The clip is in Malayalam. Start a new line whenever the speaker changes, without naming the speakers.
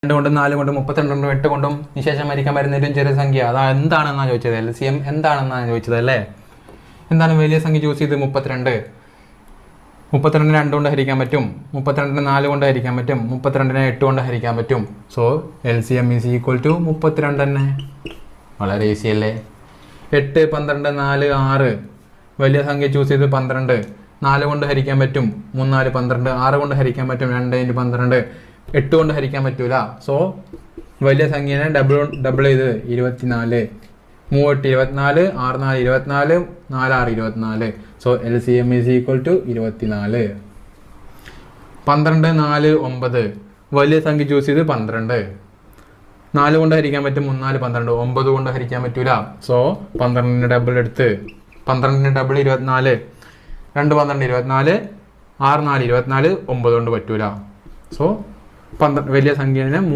2 കൊണ്ടും 4 കൊണ്ടും 32 കൊണ്ടും 8 കൊണ്ടും നിശേഷം ഹരിക്കാൻ വരുന്ന ഏറ്റവും ചെറിയ സംഖ്യ അതാ എന്താണെന്നാണ് ചോദിച്ചത്. LCM എന്താണെന്നാണ് ചോദിച്ചത് അല്ലേ. എന്താണ് വലിയ സംഖ്യ ചൂസ് ചെയ്ത്? 32. 32 2 കൊണ്ട് ഹരിക്കാൻ പറ്റും, 32 4 കൊണ്ട് ഹരിക്കാൻ പറ്റും, 32 8 കൊണ്ട് ഹരിക്കാൻ പറ്റും. So LCM is equal to 32 തന്നെ. വളരെ ഈസി അല്ലേ. 8 12 4 6 വലിയ സംഖ്യ ചൂസ് ചെയ്ത് 12. 4 കൊണ്ട് ഹരിക്കാൻ പറ്റും, 3 4 12. 6 കൊണ്ട് ഹരിക്കാൻ പറ്റും, 2 × 12. 8 കൊണ്ട് ഹരിക്കാൻ പറ്റൂല. സോ വലിയ സംഖ്യനെ ഡബിൾ ചെയ്ത് 24. 3 8 24, 6 4 24, 4 6 24. So LCM is equal to 24. 12 4 9 വലിയ സംഖ്യ ചൂസ് ചെയ്ത് 12. 4 കൊണ്ട് ഹരിക്കാൻ പറ്റും, 3 4 12. 9 കൊണ്ട് ഹരിക്കാൻ പറ്റൂല. സോ 12 ഡബിൾ എടുത്ത് 12 ഡബിൾ 24. 2 12 24, 6 4 24. 9 കൊണ്ട് പറ്റൂല. സോ വലിയ സംഖ്യനെ